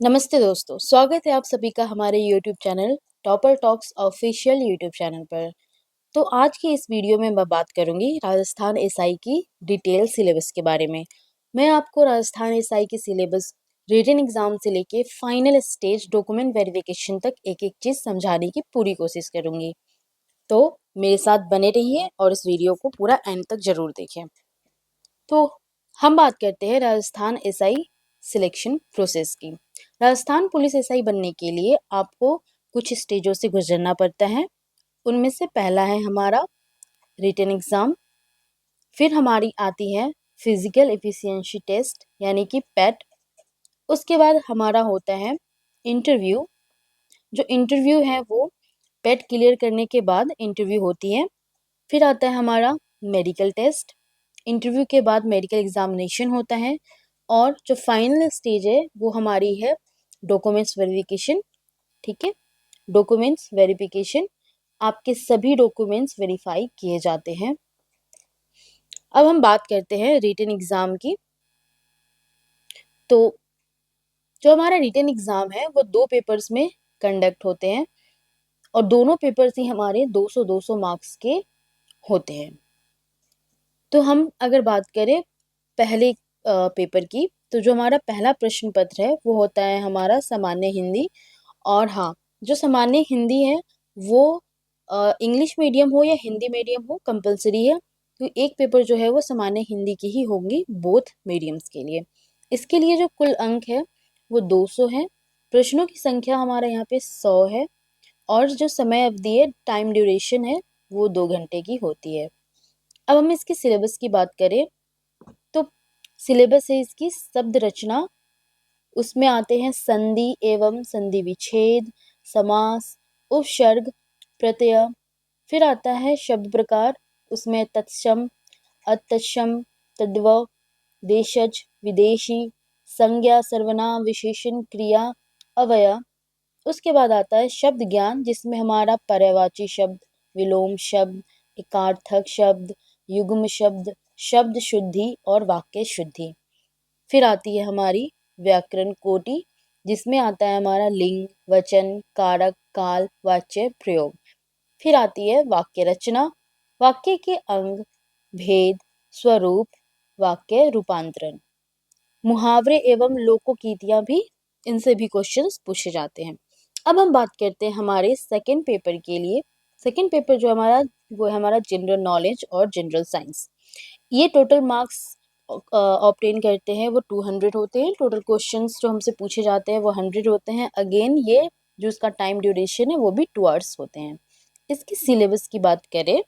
नमस्ते दोस्तों, स्वागत है आप सभी का हमारे YouTube channel topper talks official YouTube channel पर। तो आज की इस वीडियो में मैं बात करूंगी राजस्थान एसआई की डिटेल सिलेबस के बारे में। मैं आपको राजस्थान एसआई की सिलेबस रिटन एग्जाम से लेके फाइनल स्टेज डॉक्यूमेंट वेरिफिकेशन तक एक एक चीज़ समझाने की पूरी कोशिश करूंगी। तो मेरे साथ बने रहिए और इस वीडियो को पूरा एंड तक जरूर देखें। तो हम बात करते हैं राजस्थान एसआई सिलेक्शन प्रोसेस की। राजस्थान पुलिस एसआई बनने के लिए आपको कुछ स्टेजों से गुजरना पड़ता है। उनमें से पहला है हमारा रिटन एग्जाम, फिर हमारी आती है फिजिकल एफिशिएंसी टेस्ट यानी कि पैट। उसके बाद हमारा होता है इंटरव्यू। जो इंटरव्यू है वो पैट क्लियर करने के बाद इंटरव्यू होती है। फिर आता है हमारा मेडिकल टेस्ट। इंटरव्यू के बाद मेडिकल एग्जामिनेशन होता है और जो फाइनल स्टेज है वो हमारी है डॉक्यूमेंट्स वेरिफिकेशन। ठीक है, डॉक्यूमेंट्स वेरिफिकेशन, आपके सभी डॉक्यूमेंट्स वेरीफाई किए जाते हैं। अब हम बात करते हैं रिटन एग्जाम की। तो जो हमारा रिटन एग्जाम है वो 2 पेपर्स में कंडक्ट होते हैं और दोनों पेपर्स ही हमारे 200-200 मार्क्स के होते हैं। तो हम अगर बात करें पहले पेपर की, तो जो हमारा पहला प्रश्न पत्र है वो होता है हमारा सामान्य हिंदी। और हाँ, जो सामान्य हिंदी है वो इंग्लिश मीडियम हो या हिंदी मीडियम हो कंपलसरी है। तो एक पेपर जो है वो सामान्य हिंदी की ही होंगी बोथ मीडियम्स के लिए। इसके लिए जो कुल अंक है वो 200 है। प्रश्नों की संख्या हमारा यहाँ पे 100 है और जो समय अवधि है, टाइम ड्यूरेशन है, वो 2 घंटे की होती है। अब हम इसके सिलेबस की बात करें तो सिलेबस है इसकी शब्द रचना। उसमें आते हैं संधि एवं संधि विच्छेद, समास, उपसर्ग, प्रत्यय। फिर आता है शब्द प्रकार। उसमें तत्सम, अतत्सम, तद्भव, देशज, विदेशी, संज्ञा, सर्वनाम, विशेषण, क्रिया, अव्यय। उसके बाद आता है शब्द ज्ञान, जिसमें हमारा पर्यायवाची शब्द, विलोम शब्द, एकार्थक शब्द, युग्म शब्द, शब्द शुद्धि और वाक्य शुद्धि। फिर आती है हमारी व्याकरण कोटि, जिसमें आता है हमारा लिंग, वचन, कारक, काल, वाच्य, प्रयोग। फिर आती है वाक्य रचना, वाक्य के अंग, भेद, स्वरूप, वाक्य रूपांतरण, मुहावरे एवं लोकोक्तियां भी, इनसे भी क्वेश्चंस पूछे जाते हैं। अब हम बात करते हैं हमारे सेकंड पेपर के लिए। सेकंड पेपर जो हमारा वो है हमारा जनरल नॉलेज और जनरल साइंस। ये टोटल मार्क्स ऑब्टेन करते हैं वो 200 होते हैं। टोटल क्वेश्चंस जो हमसे पूछे जाते हैं वो 100 होते हैं। अगेन ये जो इसका टाइम ड्यूरेशन है वो भी 2 आवर्स होते हैं। इसके सिलेबस की बात करें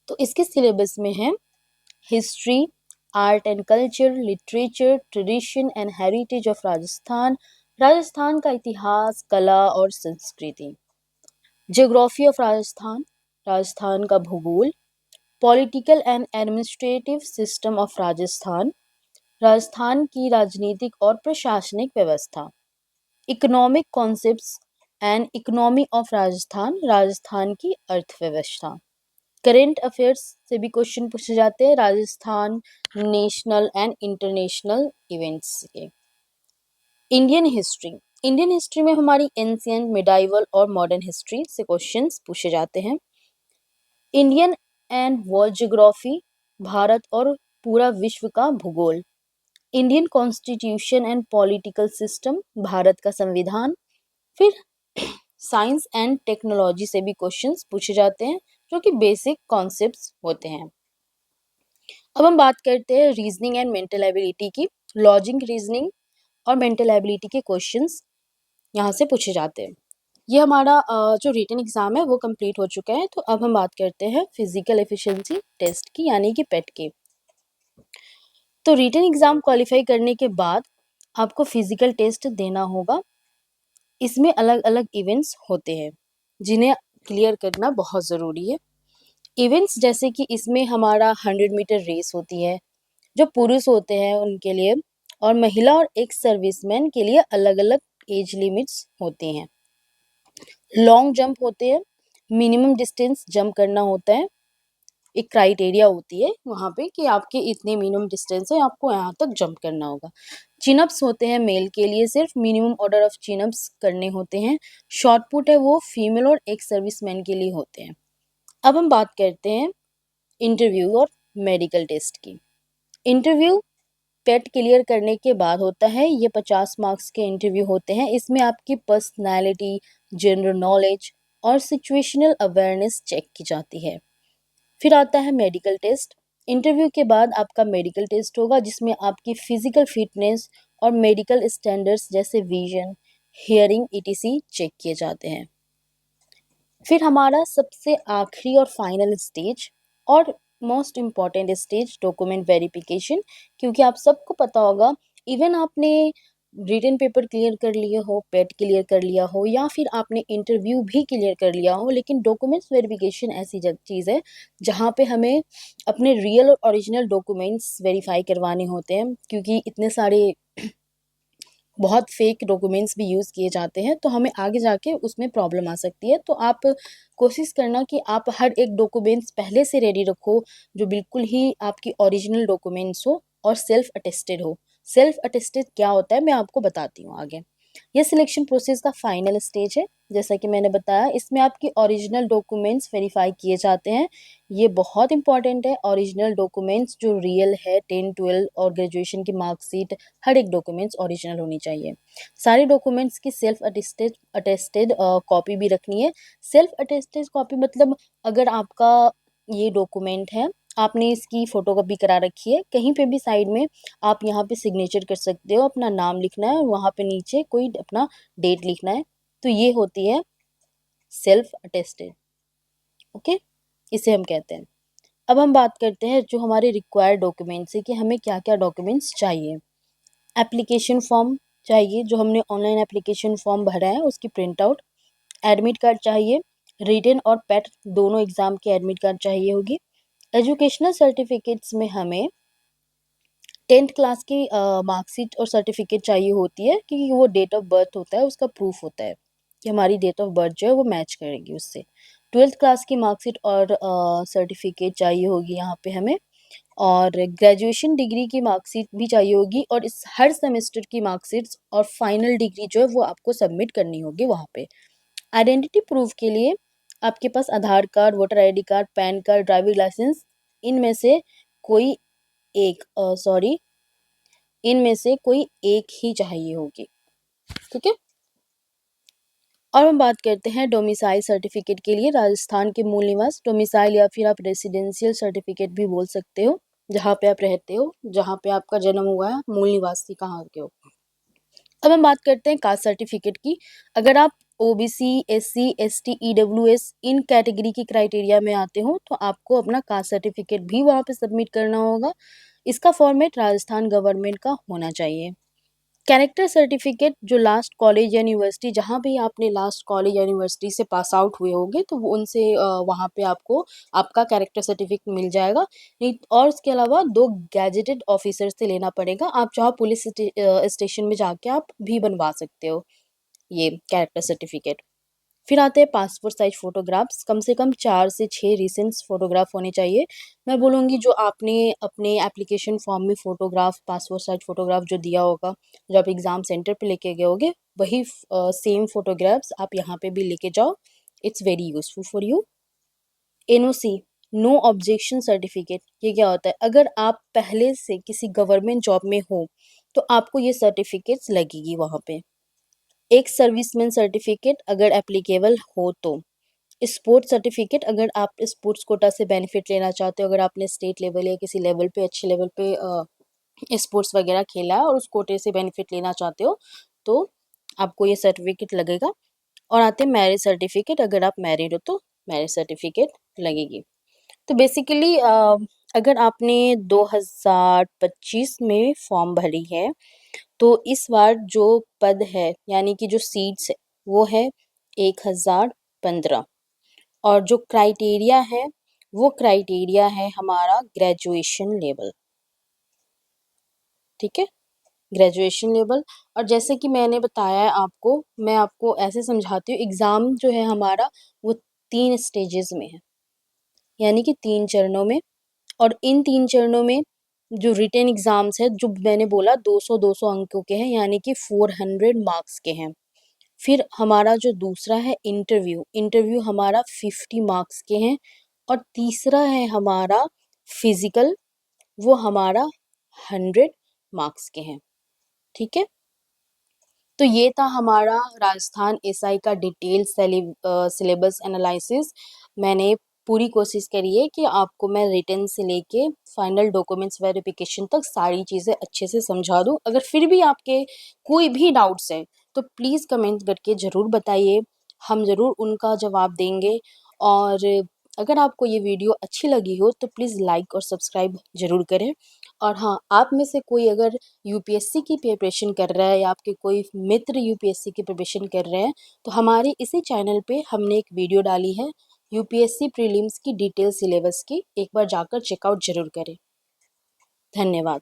तो इसके सिलेबस में है history, art and culture, literature, tradition and heritage of Rajasthan, Rajasthan का इतिहास, कला और संस्कृति, ज्योग्राफी ऑफ राजस्थान, राजस्थान का भूगोल, political and administrative system of Rajasthan, Rajasthan की राजनीतिक और प्रशासनिक व्यवस्था, economic concepts and economy of Rajasthan, Rajasthan की अर्थव्यवस्था। करेंट अफेयर्स से भी क्वेश्चन पूछे जाते हैं Rajasthan national and international events के। इंडियन हिस्ट्री, इंडियन हिस्ट्री में हमारी एंशिएंट, मिडाइवल और मॉडर्न हिस्ट्री से क्वेश्चंस पूछे जाते हैं। Indian and world geography, Bharat और पूरा विश्व का भूगोल। Indian constitution and political system, Bharat का संविधान। फिर साइंस एंड टेक्नोलॉजी से भी क्वेश्चंस पूछे जाते हैं जो कि बेसिक कॉन्सेप्ट्स होते हैं। अब हम बात करते हैं रीजनिंग एंड मेंटल एबिलिटी की। लॉजिक, रीजनिंग और मेंटल एबिलिटी के क्वेश्चंस यहाँ से पूछे जाते हैं। ये हमारा जो रिटन एग्जाम है वो कंप्लीट हो चुका है। तो अब हम बात करते हैं फिजिकल एफिशिएंसी टेस्ट की यानी कि पेट की। तो रिटन एग्जाम क्वालिफाई करने के बाद आपको फिजिकल टेस्ट देना होगा। इसमें अलग अलग इवेंट्स होते हैं जिन्हें क्लियर करना बहुत ज़रूरी है। इवेंट्स जैसे कि इसमें हमारा 100 मीटर रेस होती है जो पुरुष होते हैं उनके लिए, और महिला और एक सर्विसमैन के लिए अलग अलग एज लिमिट्स होती हैं। लॉन्ग जंप होते हैं, मिनिमम डिस्टेंस जंप करना होता है। एक क्राइटेरिया होती है वहाँ पे कि आपके इतने मिनिमम डिस्टेंस है, आपको यहाँ तक जंप करना होगा। चिनअप्स होते हैं मेल के लिए, सिर्फ मिनिमम ऑर्डर ऑफ चिनअप्स करने होते हैं। शॉर्ट पुट है वो फीमेल और एक सर्विसमैन के लिए होते हैं। अब हम बात करते हैं इंटरव्यू और मेडिकल टेस्ट की। इंटरव्यू पेट क्लियर करने के बाद होता है। ये 50 मार्क्स के इंटरव्यू होते हैं। इसमें आपकी पर्सनालिटी, जनरल नॉलेज और सिचुएशनल अवेयरनेस चेक की जाती है। फिर आता है मेडिकल टेस्ट। इंटरव्यू के बाद आपका मेडिकल टेस्ट होगा, जिसमें आपकी फिजिकल फिटनेस और मेडिकल स्टैंडर्ड्स जैसे विजन, हियरिंग ईटीसी चेक किए जाते हैं। फिर हमारा सबसे आखिरी और फाइनल स्टेज और most important stage, document verification. क्योंकि आप सबको पता होगा, इवन आपने रिटन पेपर क्लियर कर लिए हो, पेट क्लियर कर लिया हो, या फिर आपने इंटरव्यू भी क्लियर कर लिया हो, लेकिन डॉक्यूमेंट्स वेरिफिकेशन ऐसी चीज़ है जहाँ पे हमें अपने रियल और ओरिजिनल डॉक्यूमेंट्स वेरीफाई करवाने होते हैं। क्योंकि इतने सारे बहुत फेक डॉक्यूमेंट्स भी यूज़ किए जाते हैं, तो हमें आगे जाके उसमें प्रॉब्लम आ सकती है। तो आप कोशिश करना कि आप हर एक डॉक्यूमेंट्स पहले से रेडी रखो, जो बिल्कुल ही आपकी ओरिजिनल डॉक्यूमेंट्स हो और सेल्फ अटेस्टेड हो। सेल्फ अटेस्टेड क्या होता है मैं आपको बताती हूँ आगे। ये सिलेक्शन प्रोसेस का फाइनल स्टेज है। जैसा कि मैंने बताया, इसमें आपकी ओरिजिनल डॉक्यूमेंट्स वेरीफाई किए जाते हैं। ये बहुत इंपॉर्टेंट है। ओरिजिनल डॉक्यूमेंट्स जो रियल है, 10, 12 और ग्रेजुएशन की मार्कशीट, हर एक डॉक्यूमेंट्स ओरिजिनल होनी चाहिए। सारे डॉक्यूमेंट्स की सेल्फ अटेस्टेड अटेस्टेड कॉपी भी रखनी है। सेल्फ अटेस्टेड कॉपी मतलब, अगर आपका ये डॉक्यूमेंट है, आपने इसकी फ़ोटोकॉपी करा रखी है, कहीं पे भी साइड में आप यहाँ पे सिग्नेचर कर सकते हो, अपना नाम लिखना है और वहाँ पे नीचे कोई अपना डेट लिखना है। तो ये होती है सेल्फ अटेस्टेड। ओके, इसे हम कहते हैं। अब हम बात करते हैं जो हमारे रिक्वायर्ड डॉक्यूमेंट्स है कि हमें क्या क्या डॉक्यूमेंट्स चाहिए। एप्लीकेशन फॉर्म चाहिए, जो हमने ऑनलाइन एप्लीकेशन फॉर्म भरा है उसकी प्रिंट आउट। एडमिट कार्ड चाहिए, रिटन और पेट दोनों एग्ज़ाम की एडमिट कार्ड चाहिए होगी। एजुकेशनल सर्टिफिकेट्स में हमें 10th क्लास की मार्कशीट और सर्टिफिकेट चाहिए होती है, क्योंकि वो डेट ऑफ बर्थ होता है, उसका प्रूफ होता है कि हमारी डेट ऑफ बर्थ जो है वो मैच करेगी उससे। 12th क्लास की मार्कशीट और सर्टिफिकेट चाहिए होगी यहाँ पे हमें, और ग्रेजुएशन डिग्री की मार्कशीट भी चाहिए होगी, और इस हर सेमेस्टर की मार्कशीट्स और फाइनल डिग्री जो है वो आपको सबमिट करनी होगी वहाँ पे। आइडेंटिटी प्रूफ के लिए आपके पास Aadhaar card, voter ID card, PAN card, driving licence, इनमें से कोई एक सॉरी इनमें से कोई एक ही चाहिए होगी। ठीक है। और हम बात करते हैं डोमिसाइल सर्टिफिकेट के लिए। राजस्थान के मूल निवास डोमिसाइल, या फिर आप रेसिडेंशियल सर्टिफिकेट भी बोल सकते हो, जहाँ पे आप रहते हो, जहाँ पे आपका जन्म हुआ है, मूल निवासी कहाँ के हो। अब हम बात करते हैं कास्ट सर्टिफिकेट की। अगर आप ओबीसी, एससी, एसटी, ईडब्ल्यूएस इन कैटेगरी की क्राइटेरिया में आते हो, तो आपको अपना कास्ट सर्टिफिकेट भी वहाँ पे सबमिट करना होगा। इसका फॉर्मेट राजस्थान गवर्नमेंट का होना चाहिए। कैरेक्टर सर्टिफिकेट, जो लास्ट कॉलेज या यूनिवर्सिटी, जहाँ भी आपने लास्ट कॉलेज या यूनिवर्सिटी से पास आउट हुए होंगे, तो वो उनसे वहाँ पे आपको आपका कैरेक्टर सर्टिफिकेट मिल जाएगा। नहीं, और उसके अलावा 2 गैजेटेड ऑफिसर से लेना पड़ेगा। आप चाहो पुलिस स्टेशन में जाके आप भी बनवा सकते हो ये कैरेक्टर सर्टिफिकेट। फिर आते हैं पासपोर्ट साइज फोटोग्राफ्स। कम से कम 4 से 6 रिसेंट फोटोग्राफ होने चाहिए। मैं बोलूँगी जो आपने अपने एप्लीकेशन फॉर्म में फोटोग्राफ, पासपोर्ट साइज फोटोग्राफ जो दिया होगा, जो आप एग्ज़ाम सेंटर पे लेके गए होगे, वही सेम फोटोग्राफ्स आप यहाँ पे भी लेके जाओ। It's very useful for you. NOC, no objection certificate, ये क्या होता है? अगर आप पहले से किसी गवर्नमेंट जॉब में हो, तो आपको ये सर्टिफिकेट्स लगेगी वहाँ पे। एक सर्विसमैन सर्टिफिकेट अगर एप्लीकेबल हो तो। स्पोर्ट्स सर्टिफिकेट, अगर आप स्पोर्ट्स कोटा से बेनिफिट लेना चाहते हो, अगर आपने स्टेट लेवल या किसी लेवल पे, अच्छे लेवल पे स्पोर्ट्स वगैरह खेला है और उस कोटे से बेनिफिट लेना चाहते हो, तो आपको ये सर्टिफिकेट लगेगा। और आते हैं मैरिज सर्टिफिकेट, अगर आप मैरिड हो तो मैरिज सर्टिफिकेट लगेगी। तो बेसिकली अगर आपने 2025 में फॉर्म भरी है, तो इस बार जो पद है, यानी कि जो सीट्स है, वो है 1015, और जो क्राइटेरिया है, वो क्राइटेरिया है हमारा ग्रेजुएशन लेवल। ठीक है, ग्रेजुएशन लेवल। और जैसे कि मैंने बताया है आपको, मैं आपको ऐसे समझाती हूँ, एग्ज़ाम जो है हमारा वो 3 स्टेजेस में है, यानी कि 3 चरणों में। और इन 3 चरणों में जो रिटेन एग्ज़ाम्स है, जो मैंने बोला 200-200 अंकों के हैं, यानी कि 400 मार्क्स के हैं। फिर हमारा जो दूसरा है इंटरव्यू, इंटरव्यू हमारा 50 मार्क्स के हैं। और तीसरा है हमारा फिज़िकल, वो हमारा 100 मार्क्स के हैं। ठीक है? तो ये था हमारा राजस्थान एसआई का डिटेल सिलेबस एनालिसिस। मैंने पूरी कोशिश करी है कि आपको मैं रिटन से लेके फाइनल डॉक्यूमेंट्स वेरिफिकेशन तक सारी चीज़ें अच्छे से समझा दूँ। अगर फिर भी आपके कोई भी डाउट्स हैं तो प्लीज़ कमेंट करके ज़रूर बताइए, हम ज़रूर उनका जवाब देंगे। और अगर आपको ये वीडियो अच्छी लगी हो तो प्लीज़ लाइक और सब्सक्राइब ज़रूर करें। और हाँ, आप में से कोई अगर यूपीएससी की प्रिपरेशन कर रहा है या आपके कोई मित्र यूपीएससी की प्रिपरेशन कर रहे हैं, तो हमारे इसी चैनल पे हमने एक वीडियो डाली है यूपीएससी प्रीलिम्स की डिटेल सिलेबस की, एक बार जाकर चेकआउट ज़रूर करें। धन्यवाद।